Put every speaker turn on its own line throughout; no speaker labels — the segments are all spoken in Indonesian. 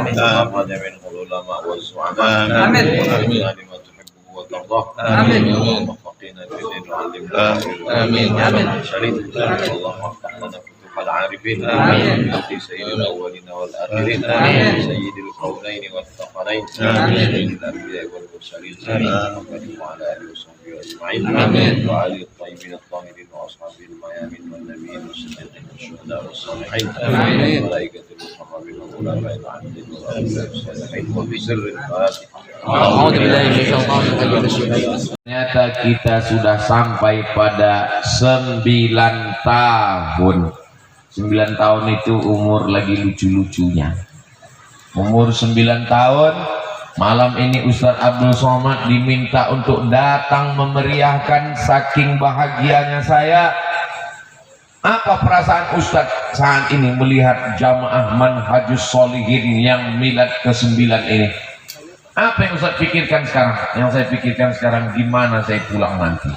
وأخرج منه العلماء والزعماء وأخرجنا لما تحبه وترضاه اللهم فقهنا في الدين وعلمنا المرسلين اللهم افتح لنا فتوح العارفين في سيد الأولين والآخرين سيد القولين والثقلين سيد الأنبياء والمرسلين سيدنا محمد وعلى آله وصحبه أجمعين وعلى الطيبين الطاهرين وأصحابه الميامين والنبيين والصديقين والشهداء والصالحين والملائكة المقربين والعلماء العاملين والأولياء الصالحين وفي سر الفاتحة.
Ternyata kita sudah sampai pada 9 tahun. 9 tahun itu umur lagi lucu-lucunya. Umur 9 tahun, malam ini Ustadz Abdul Somad diminta untuk datang memeriahkan. Saking bahagianya saya. Apa perasaan Ustadz saat ini melihat jamaah Manhajus Sholihin yang milad ke-9 ini? Apa yang Ustadz pikirkan sekarang? Yang saya pikirkan sekarang, gimana saya pulang nanti?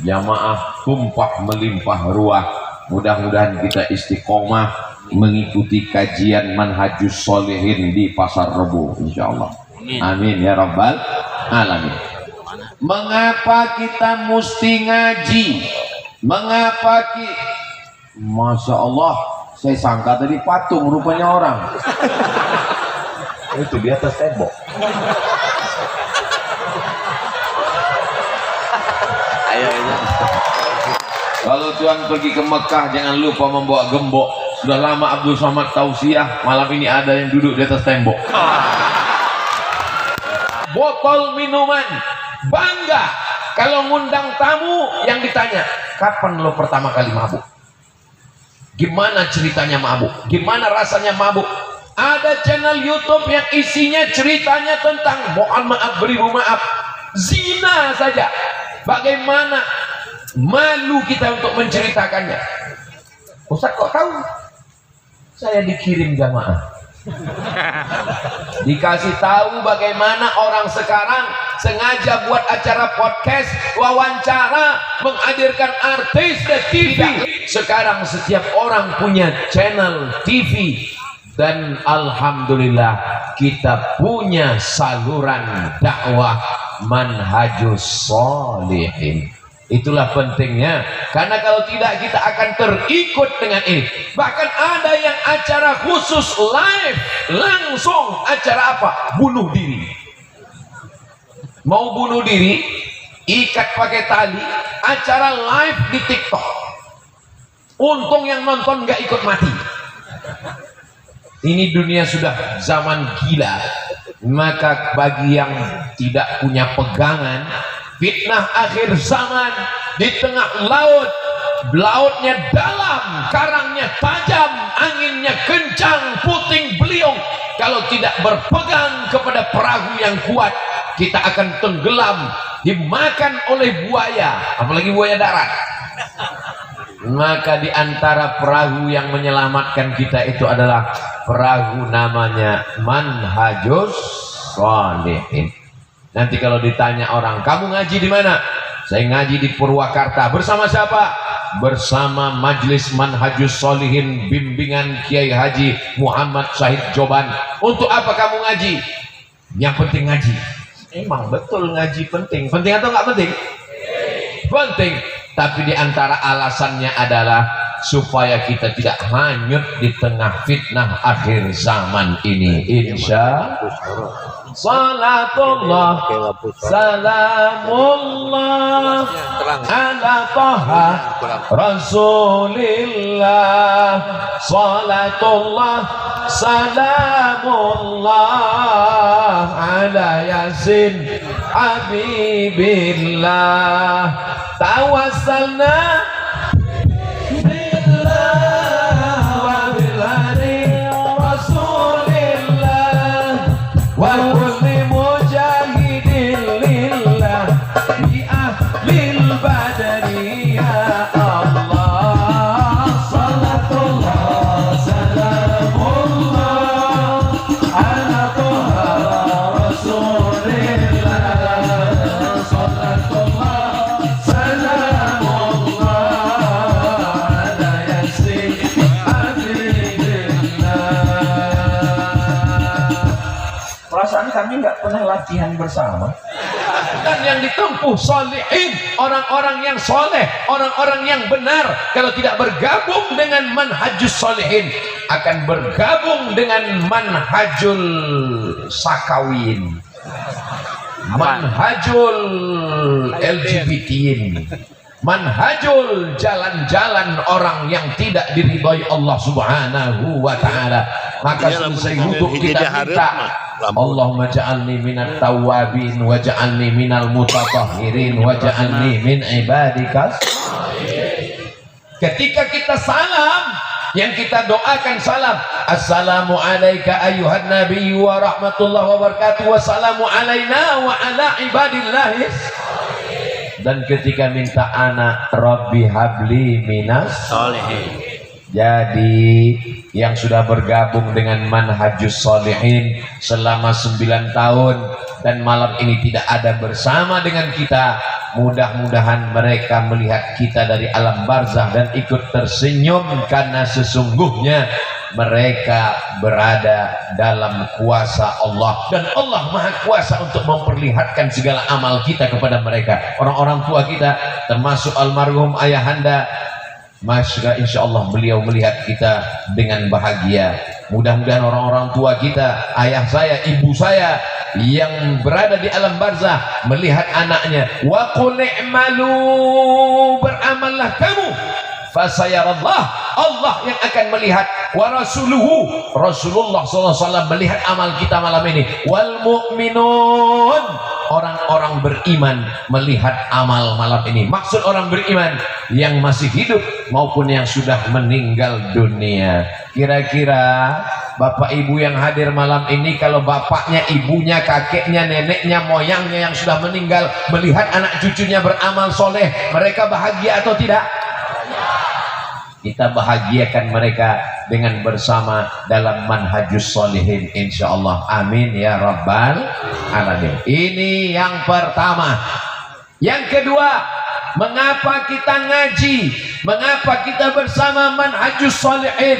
Jamaah tumpah melimpah ruah. Mudah-mudahan kita istiqomah mengikuti kajian Manhajus Sholihin di Pasar Rebo, insyaallah. Amin ya rabbal alamin. Mengapa kita mesti ngaji? Mengapa Masya Allah, saya sangka tadi patung, rupanya orang. Itu di atas tembok. Ayo. Kalau Tuhan pergi ke Mekah, jangan lupa membawa gembok. Sudah lama Abdul Somad tausiah, malam ini ada yang duduk di atas tembok. Botol minuman, bangga. Kalau ngundang tamu yang ditanya, kapan lo pertama kali mabuk? Gimana ceritanya mabuk? Gimana rasanya mabuk? Ada channel YouTube yang isinya ceritanya tentang, mohon maaf, beribu maaf, zina saja. Bagaimana malu kita untuk menceritakannya. Ustaz kok tahu? Saya dikirim jamaah. Dikasih tahu bagaimana orang sekarang sengaja buat acara podcast, wawancara, menghadirkan artis dan TV. Sekarang setiap orang punya channel TV. Dan alhamdulillah kita punya saluran dakwah Manhajus Sholihin. Itulah pentingnya, karena kalau tidak kita akan terikut dengan ini. Bahkan ada yang acara khusus live, langsung acara apa? Bunuh diri. Mau bunuh diri, ikat pakai tali, acara live di TikTok. Untung yang nonton nggak ikut mati. Ini dunia sudah zaman gila. Maka bagi yang tidak punya pegangan, fitnah akhir zaman di tengah laut, lautnya dalam, karangnya tajam, anginnya kencang, puting beliung. Kalau tidak berpegang kepada perahu yang kuat, kita akan tenggelam, dimakan oleh buaya, apalagi buaya darat. Maka di antara perahu yang menyelamatkan kita itu adalah perahu namanya Manhajus Sholihin. Nanti kalau ditanya orang, kamu ngaji di mana? Saya ngaji di Purwakarta. Bersama siapa? Bersama Majelis Manhajus Sholihin bimbingan Kiai Haji Muhammad Syahid Joban. Untuk apa kamu ngaji? Yang penting ngaji. Emang betul ngaji penting. Penting atau nggak penting? Penting. Tapi di antara alasannya adalah supaya kita tidak hanyut di tengah fitnah akhir zaman ini. Insya Salatullah Salamullah ala Taha Rasulillah. Salatullah Salamullah ala Yasin Habibillah. Tawassalna kami nggak pernah latihan bersama. Dan yang ditempuh solihin, orang-orang yang soleh, orang-orang yang benar, kalau tidak bergabung dengan manhajus solihin, akan bergabung dengan manhajul sakawin, manhajul LGBT-in, manhajul jalan-jalan orang yang tidak diridhai Allah Subhanahu wa ta'ala. Maka selesai wudhu kita minta, Allahumma ja'alni minat tawabin wa ja'alni minal mutatahhirin wa ja'alni min ibadikas. Ketika kita salam, yang kita doakan salam, assalamu alayka ayyuhan nabiy wa rahmatullahi wa barakatuh, wassalamu alayna wa ala ibadillahis. Dan ketika minta anak, Rabbi habli minas solihin. Jadi yang sudah bergabung dengan manhajus solihin selama 9 tahun dan malam ini tidak ada bersama dengan kita, mudah-mudahan mereka melihat kita dari alam barzah dan ikut tersenyum, karena sesungguhnya mereka berada dalam kuasa Allah, dan Allah maha kuasa untuk memperlihatkan segala amal kita kepada mereka. Orang-orang tua kita termasuk almarhum ayahanda, Masya insya Allah beliau melihat kita dengan bahagia. Mudah-mudahan orang-orang tua kita, ayah saya, ibu saya yang berada di alam barzah melihat anaknya, wa qul i'malu, beramallah kamu, fasayarallah, Allah yang akan melihat, wa rasuluhu, Rasulullah SAW melihat amal kita malam ini, wal mu'minun, orang-orang beriman melihat amal malam ini. Maksud orang beriman yang masih hidup maupun yang sudah meninggal dunia. Kira-kira bapak ibu yang hadir malam ini, kalau bapaknya, ibunya, kakeknya, neneknya, moyangnya yang sudah meninggal melihat anak cucunya beramal soleh, mereka bahagia atau tidak? Kita bahagiakan mereka dengan bersama dalam manhajus solihin insyaallah. Amin ya rabbal alamin. Ini yang pertama. Yang kedua, mengapa kita ngaji, mengapa kita bersama manhajus solihin?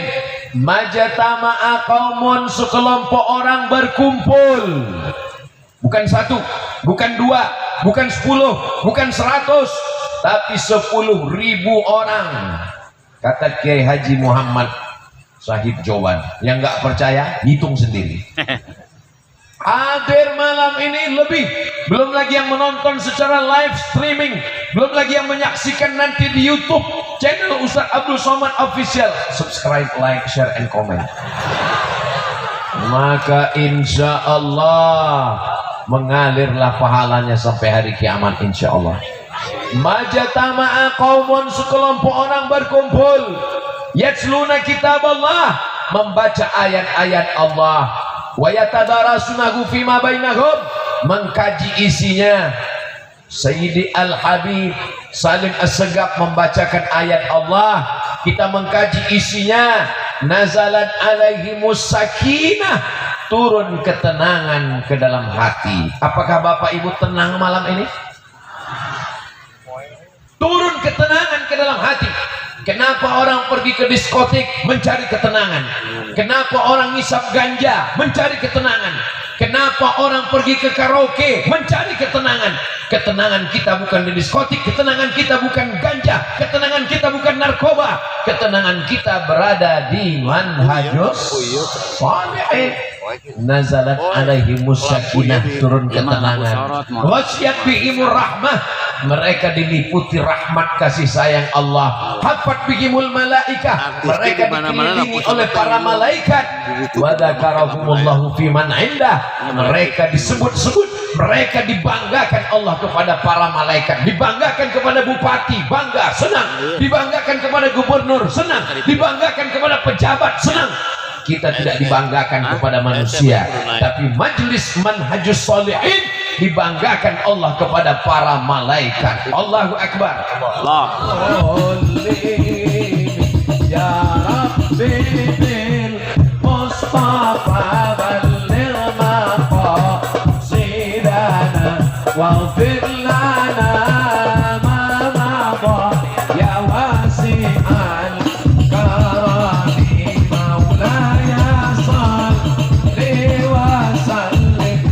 Majtama'a qaumun, sekelompok orang berkumpul, bukan 1, bukan 2, bukan 10, bukan 100, tapi 10.000 orang. Kata Kiai Haji Muhammad Syahid Jowan. Yang nggak percaya, hitung sendiri. Hadir malam ini lebih, belum lagi yang menonton secara live streaming, belum lagi yang menyaksikan nanti di YouTube channel Ustaz Abdul Somad Official. Subscribe, like, share, and comment. Maka insya Allah mengalirlah pahalanya sampai hari kiamat insya Allah. Majtama'a qaumun, sekelompok orang berkumpul, yatsluna kitab Allah, membaca ayat-ayat Allah, wa yatadarasunahu fima bainahum, mengkaji isinya. Sayyidi Al-Habib Salim As-Segaf membacakan ayat Allah, kita mengkaji isinya. Nazalat alaihimus sakinah, turun ketenangan ke dalam hati. Apakah Bapak Ibu tenang malam ini? Turun ketenangan ke dalam hati. Kenapa orang pergi ke diskotik mencari ketenangan? Kenapa orang ngisap ganja mencari ketenangan? Kenapa orang pergi ke karaoke mencari ketenangan? Ketenangan kita bukan di diskotik, ketenangan kita bukan ganja, ketenangan kita bukan narkoba, ketenangan kita berada di manhajus sholihin. Nazalat alaihimus sakinah, turun ketenangan. Wasyat bihimur rahmah, mereka diliputi rahmat kasih sayang Allah. Hafat bihimul malaikah, mereka dikelilingi oleh para malaikat. Wa dzakarahumullahu fi man indah, mereka disebut-sebut, mereka dibanggakan Allah kepada para malaikat, dibanggakan kepada bupati, bangga, senang, dibanggakan kepada gubernur, senang, dibanggakan kepada pejabat, senang. Kita tidak dibanggakan kepada manusia, tapi majelis manhajus sholihin dibanggakan Allah kepada para malaikat. Allahu Akbar. Allah. Ya Rabbi bil Mustafa balligh maqasidana waghfir lana ma madha ya wasi'al karami maulaya salli wa sallim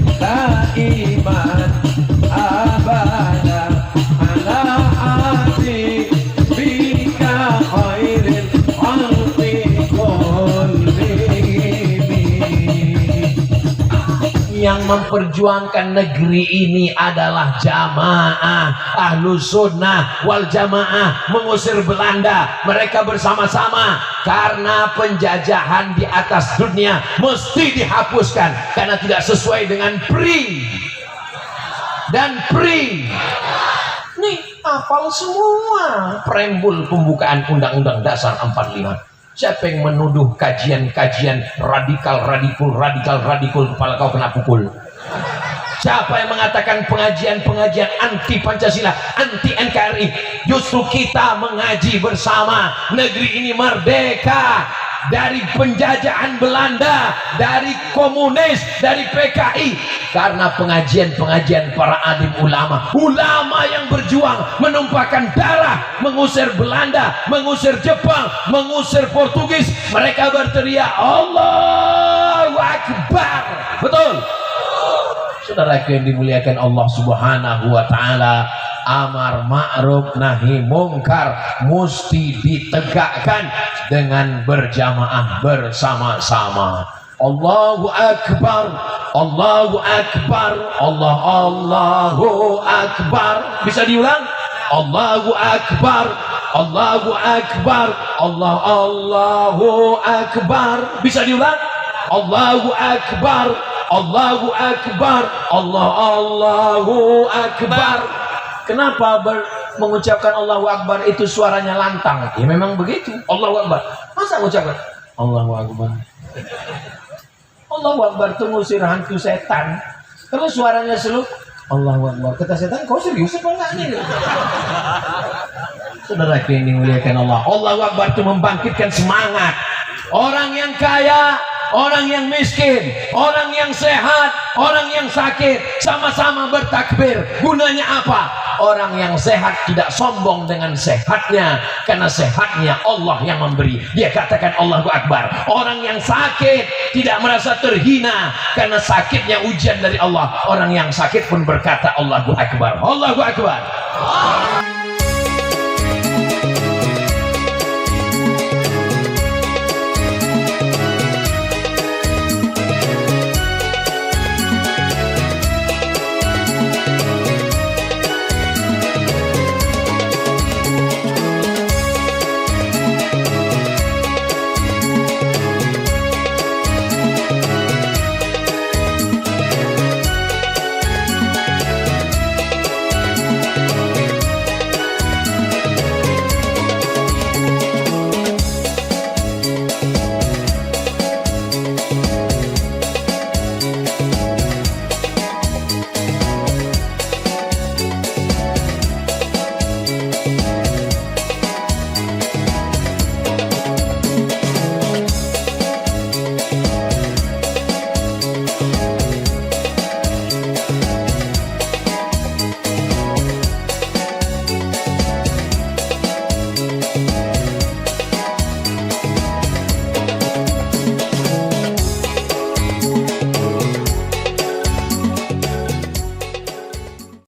yang memperjuangkan negeri ini adalah jamaah Ahlus Sunnah wal Jamaah, mengusir Belanda. Mereka bersama-sama, karena penjajahan di atas dunia mesti dihapuskan karena tidak sesuai dengan PRI dan PRI. Nih hafal semua preambul pembukaan Undang-Undang Dasar 45. Siapa yang menuduh kajian-kajian radikal kepala kau kena pukul. Siapa yang mengatakan pengajian-pengajian anti Pancasila, anti NKRI? Justru kita mengaji bersama. Negeri ini merdeka dari penjajahan Belanda, dari komunis, dari PKI, karena pengajian-pengajian para alim ulama yang berjuang, menumpahkan darah, mengusir Belanda, mengusir Jepang, mengusir Portugis. Mereka berteriak Allahu Akbar. Betul? Saudaraku yang dimuliakan Allah Subhanahu wa taala, amar ma'ruf nahi mungkar mesti ditegakkan dengan berjamaah bersama-sama. Allahu Akbar, Allahu Akbar, Allahu Akbar. Bisa diulang? Allahu Akbar, Allahu Akbar, Allahu Akbar. Bisa diulang? Allahu Akbar, Allahu Akbar, Allahu Akbar. Kenapa mengucapkan Allahu Akbar itu suaranya lantang? Ya memang begitu. Allahu Akbar. Masa mengucapkan Allahu Akbar? Allahu Akbar itu ngusir hantu setan. Terus suaranya seluk Allahu Akbar. Kata setan, kau serius apa enggak nih? Saudara yang dimuliakan Allah, Allahu Akbar itu membangkitkan semangat. Orang yang kaya, orang yang miskin, orang yang sehat, orang yang sakit, sama-sama bertakbir. Gunanya apa? Orang yang sehat tidak sombong dengan sehatnya, karena sehatnya Allah yang memberi. Dia katakan Allahu Akbar. Orang yang sakit tidak merasa terhina, karena sakitnya ujian dari Allah. Orang yang sakit pun berkata Allahu Akbar. Allahu Akbar.